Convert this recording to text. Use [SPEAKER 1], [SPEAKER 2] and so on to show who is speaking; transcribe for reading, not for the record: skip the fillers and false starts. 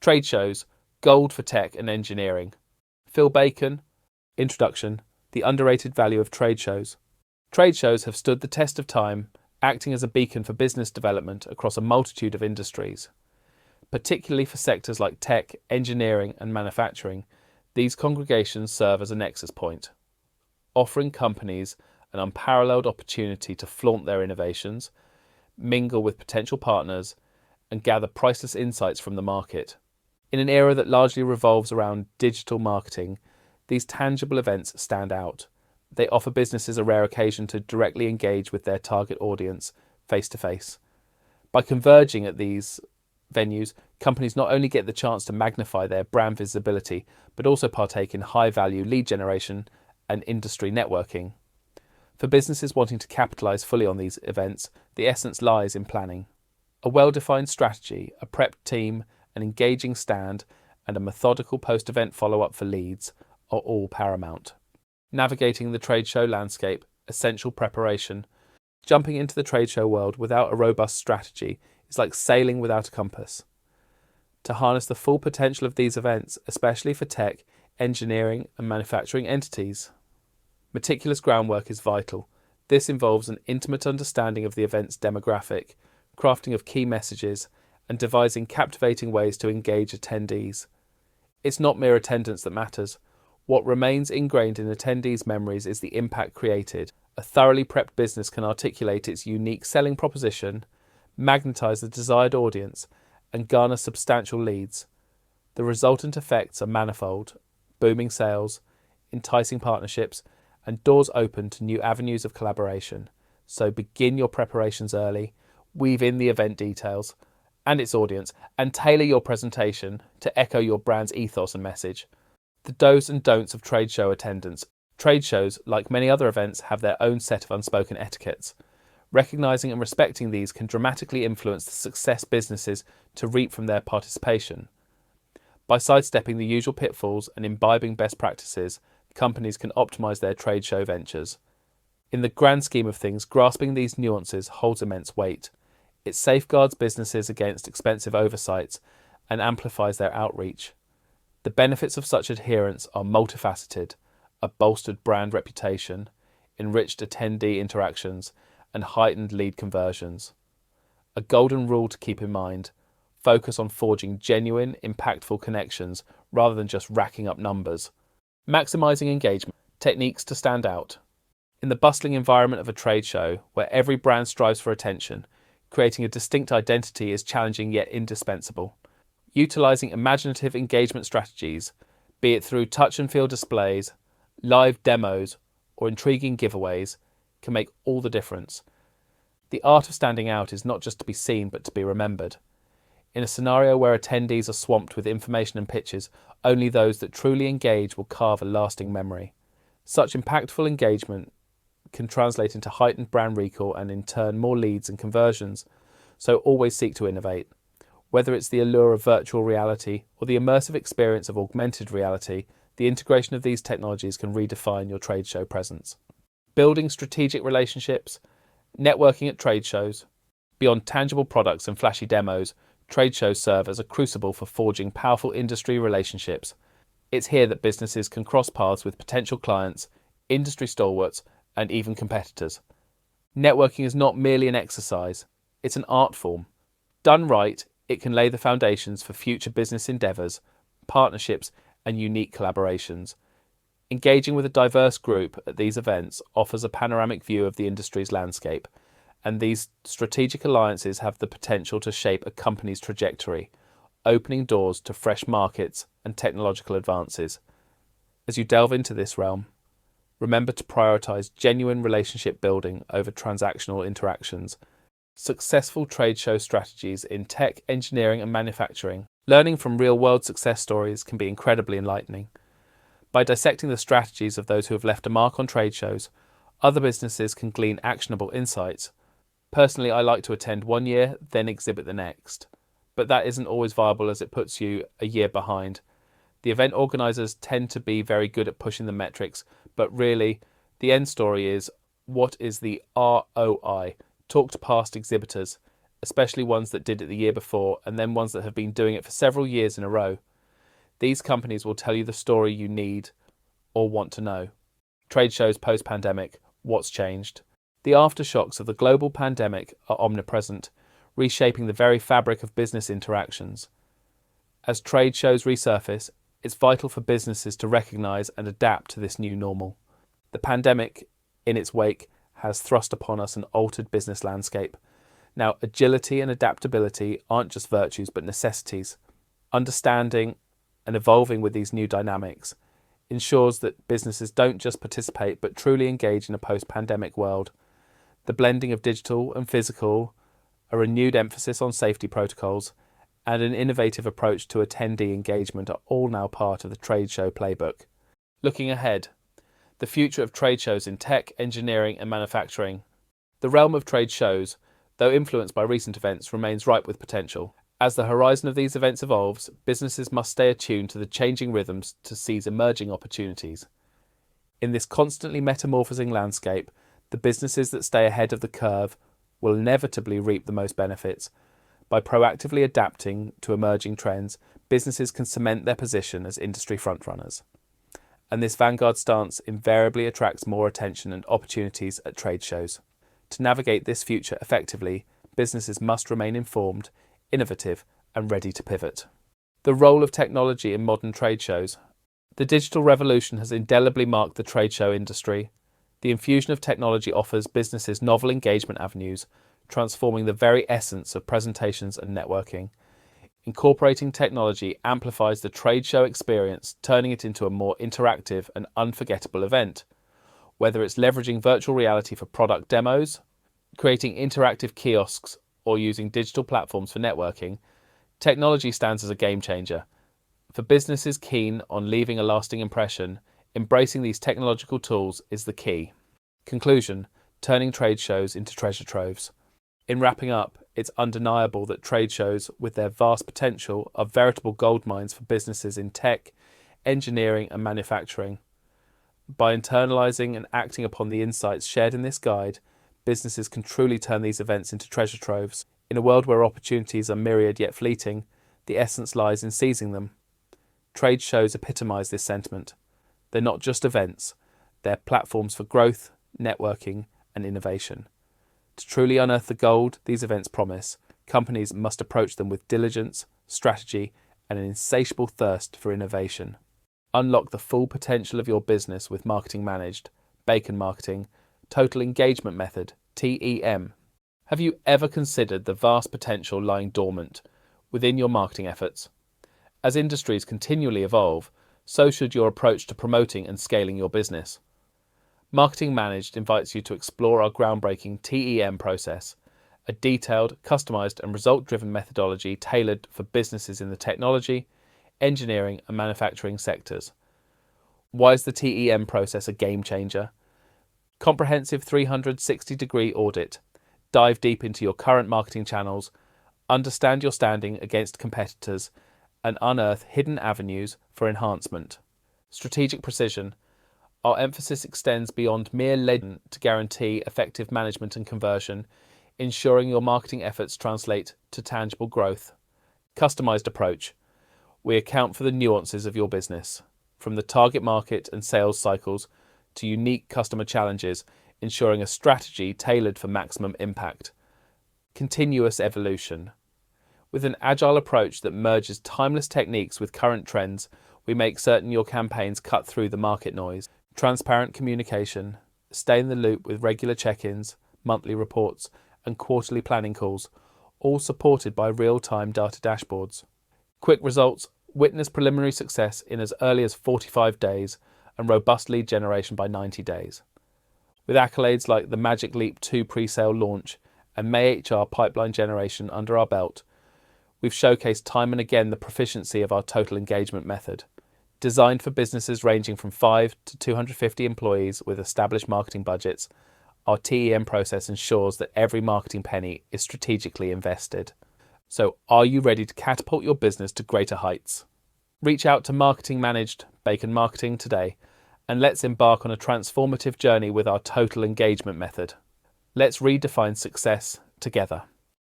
[SPEAKER 1] Trade shows, gold for tech and engineering. Phil Bacon, Introduction, The Underrated Value of Trade Shows. Trade shows have stood the test of time, acting as a beacon for business development across a multitude of industries. Particularly for sectors like tech, engineering and manufacturing, these congregations serve as a nexus point, offering companies an unparalleled opportunity to flaunt their innovations, mingle with potential partners, and gather priceless insights from the market. In an era that largely revolves around digital marketing, these tangible events stand out. They offer businesses a rare occasion to directly engage with their target audience face to face. By converging at these venues, companies not only get the chance to magnify their brand visibility, but also partake in high-value lead generation and industry networking. For businesses wanting to capitalize fully on these events, the essence lies in planning. A well-defined strategy, a prepped team, an engaging stand, and a methodical post-event follow-up for leads are all paramount. Navigating the trade show landscape, essential preparation. Jumping into the trade show world without a robust strategy is like sailing without a compass. To harness the full potential of these events, especially for tech, engineering, and manufacturing entities, meticulous groundwork is vital. This involves an intimate understanding of the event's demographic, crafting of key messages, and devising captivating ways to engage attendees. It's not mere attendance that matters. What remains ingrained in attendees' memories is the impact created. A thoroughly prepped business can articulate its unique selling proposition, magnetize the desired audience, and garner substantial leads. The resultant effects are manifold: booming sales, enticing partnerships, and doors open to new avenues of collaboration. So begin your preparations early, weave in the event details and its audience, and tailor your presentation to echo your brand's ethos and message. The do's and don'ts of trade show attendance. Trade shows, like many other events, have their own set of unspoken etiquettes. Recognizing and respecting these can dramatically influence the success businesses to reap from their participation. By sidestepping the usual pitfalls and imbibing best practices, companies can optimize their trade show ventures. In the grand scheme of things, grasping these nuances holds immense weight. It safeguards businesses against expensive oversights and amplifies their outreach. The benefits of such adherence are multifaceted: a bolstered brand reputation, enriched attendee interactions, and heightened lead conversions. A golden rule to keep in mind: focus on forging genuine, impactful connections rather than just racking up numbers. Maximizing engagement. Techniques to stand out. In the bustling environment of a trade show, where every brand strives for attention, creating a distinct identity is challenging yet indispensable. Utilizing imaginative engagement strategies, be it through touch and feel displays, live demos, or intriguing giveaways, can make all the difference. The art of standing out is not just to be seen, but to be remembered. In a scenario where attendees are swamped with information and pitches, only those that truly engage will carve a lasting memory. Such impactful engagement can translate into heightened brand recall and in turn more leads and conversions, so always seek to innovate. Whether it's the allure of virtual reality or the immersive experience of augmented reality, the integration of these technologies can redefine your trade show presence. Building strategic relationships, networking at trade shows. Beyond tangible products and flashy demos, trade shows serve as a crucible for forging powerful industry relationships. It's here that businesses can cross paths with potential clients, industry stalwarts, and even competitors. Networking is not merely an exercise, it's an art form. Done right, it can lay the foundations for future business endeavours, partnerships, and unique collaborations. Engaging with a diverse group at these events offers a panoramic view of the industry's landscape, and these strategic alliances have the potential to shape a company's trajectory, opening doors to fresh markets and technological advances. As you delve into this realm, remember to prioritize genuine relationship building over transactional interactions. Successful trade show strategies in tech, engineering, and manufacturing. Learning from real-world success stories can be incredibly enlightening. By dissecting the strategies of those who have left a mark on trade shows, other businesses can glean actionable insights. Personally, I like to attend one year, then exhibit the next. But that isn't always viable, as it puts you a year behind. The event organisers tend to be very good at pushing the metrics, but really, the end story is, what is the ROI? Talk to past exhibitors, especially ones that did it the year before and then ones that have been doing it for several years in a row. These companies will tell you the story you need or want to know. Trade shows post-pandemic, what's changed? The aftershocks of the global pandemic are omnipresent, reshaping the very fabric of business interactions. As trade shows resurface, it's vital for businesses to recognise and adapt to this new normal. The pandemic, in its wake, has thrust upon us an altered business landscape. Now, agility and adaptability aren't just virtues but necessities. Understanding and evolving with these new dynamics ensures that businesses don't just participate but truly engage in a post-pandemic world. The blending of digital and physical, a renewed emphasis on safety protocols, and an innovative approach to attendee engagement are all now part of the trade show playbook. Looking ahead, the future of trade shows in tech, engineering and manufacturing. The realm of trade shows, though influenced by recent events, remains ripe with potential. As the horizon of these events evolves, businesses must stay attuned to the changing rhythms to seize emerging opportunities. In this constantly metamorphosing landscape, the businesses that stay ahead of the curve will inevitably reap the most benefits. By proactively adapting to emerging trends, businesses can cement their position as industry frontrunners. And this vanguard stance invariably attracts more attention and opportunities at trade shows. To navigate this future effectively, businesses must remain informed, innovative, and ready to pivot. The role of technology in modern trade shows. The digital revolution has indelibly marked the trade show industry. The infusion of technology offers businesses novel engagement avenues, transforming the very essence of presentations and networking. Incorporating technology amplifies the trade show experience, turning it into a more interactive and unforgettable event. Whether it's leveraging virtual reality for product demos, creating interactive kiosks, or using digital platforms for networking, technology stands as a game changer. For businesses keen on leaving a lasting impression, embracing these technological tools is the key. Conclusion: turning trade shows into treasure troves. In wrapping up, it's undeniable that trade shows, with their vast potential, are veritable goldmines for businesses in tech, engineering and manufacturing. By internalising and acting upon the insights shared in this guide, businesses can truly turn these events into treasure troves. In a world where opportunities are myriad yet fleeting, the essence lies in seizing them. Trade shows epitomise this sentiment. They're not just events, they're platforms for growth, networking and innovation. To truly unearth the gold these events promise, companies must approach them with diligence, strategy, and an insatiable thirst for innovation. Unlock the full potential of your business with Marketing Managed, Bacon Marketing, Total Engagement Method, TEM. Have you ever considered the vast potential lying dormant within your marketing efforts? As industries continually evolve, so should your approach to promoting and scaling your business. Marketing Managed invites you to explore our groundbreaking TEM process, a detailed, customised and result-driven methodology tailored for businesses in the technology, engineering and manufacturing sectors. Why is the TEM process a game changer? Comprehensive 360-degree audit. Dive deep into your current marketing channels, understand your standing against competitors, and unearth hidden avenues for enhancement. Strategic precision. Our emphasis extends beyond mere legend to guarantee effective management and conversion, ensuring your marketing efforts translate to tangible growth. Customized approach. We account for the nuances of your business, from the target market and sales cycles to unique customer challenges, ensuring a strategy tailored for maximum impact. Continuous evolution. With an agile approach that merges timeless techniques with current trends, we make certain your campaigns cut through the market noise. Transparent communication, stay in the loop with regular check-ins, monthly reports and quarterly planning calls, all supported by real-time data dashboards. Quick results, witness preliminary success in as early as 45 days and robust lead generation by 90 days. With accolades like the Magic Leap 2 pre-sale launch and May HR pipeline generation under our belt, we've showcased time and again the proficiency of our total engagement method. Designed for businesses ranging from 5 to 250 employees with established marketing budgets, our TEM process ensures that every marketing penny is strategically invested. So, are you ready to catapult your business to greater heights? Reach out to Marketing Managed, Bacon Marketing today, and let's embark on a transformative journey with our total engagement method. Let's redefine success together.